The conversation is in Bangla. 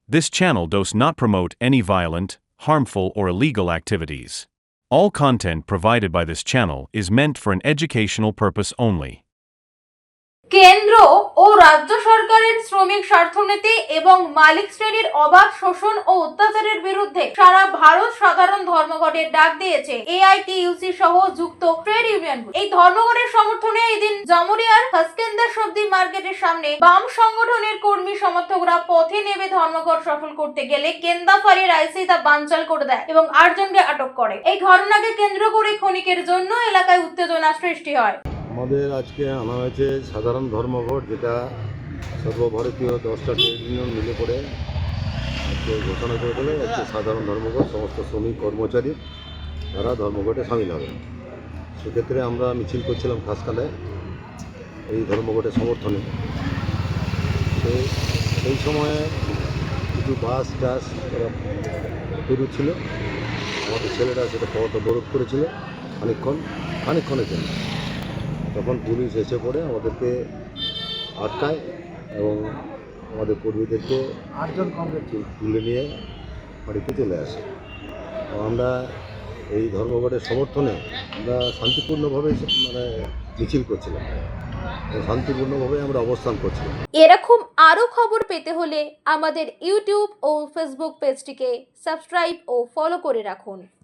This channel does not promote any violent, harmful, or illegal activities. All content provided by this channel is meant for an educational purpose only. কেন্দ্র ও রাজ্য সরকারের শ্রমিক স্বার্থনীতি এবং মালিক শ্রেণীর অবাধ শোষণ ও অত্যাচারের বিরুদ্ধে সারা ভারত সাধারণ ধর্মঘটের ডাক দিয়েছে এআইটিইউসি সহ যুক্ত ট্রেড ইউনিয়নগুলো। এই ধর্মঘটের সমর্থনে এদিন জামুরিয়ার হাসকেন্দার সবজি মার্কেটের সামনে বাম সংগঠনের কর্মী সমর্থকরা পথে নেমে ধর্মঘট সফল করতে গেলে কেন্দাফাড়ির আইসি তা বানচাল করে দেয় এবং 8 জনকে আটক করে। এই ঘটনাকে কেন্দ্র করে ক্ষণিকের জন্য এলাকায় উত্তেজনা সৃষ্টি হয়। আমাদের আজকে আনা হয়েছে সাধারণ ধর্মঘট, যেটা সর্বভারতীয় 10টা ট্রেড ইউনিয়ন মিলে করে আজকে ঘোষণা করে দিলে আজকে সাধারণ ধর্মঘট। সমস্ত শ্রমিক কর্মচারী তারা ধর্মঘটে সামিল হবে। সেক্ষেত্রে আমরা মিছিল করছিলাম খাসকালায় এই ধর্মঘটের সমর্থনে। সেই সময়ে কিছু বাস টাস তারা পেরোচ্ছিল, আমাদের ছেলেরা সেটা পথ অবরোধ করেছিল খানিকক্ষণের জন্য। তখন পুলিশ এসে পড়ে আমাদেরকে আটকায় এবং আমাদের কর্মীদেরকে 8 জন তুলে নিয়ে বাড়িতে চলে আসে। তো আমরা এই ধর্মঘটের সমর্থনে আমরা শান্তিপূর্ণভাবে মিছিল করছিলাম, শান্তিপূর্ণভাবে আমরা অবস্থান করছিলাম। এরকম আরো খবর পেতে হলে আমাদের ইউটিউব ও ফেসবুক পেজটিকে সাবস্ক্রাইব ও ফলো করে রাখুন।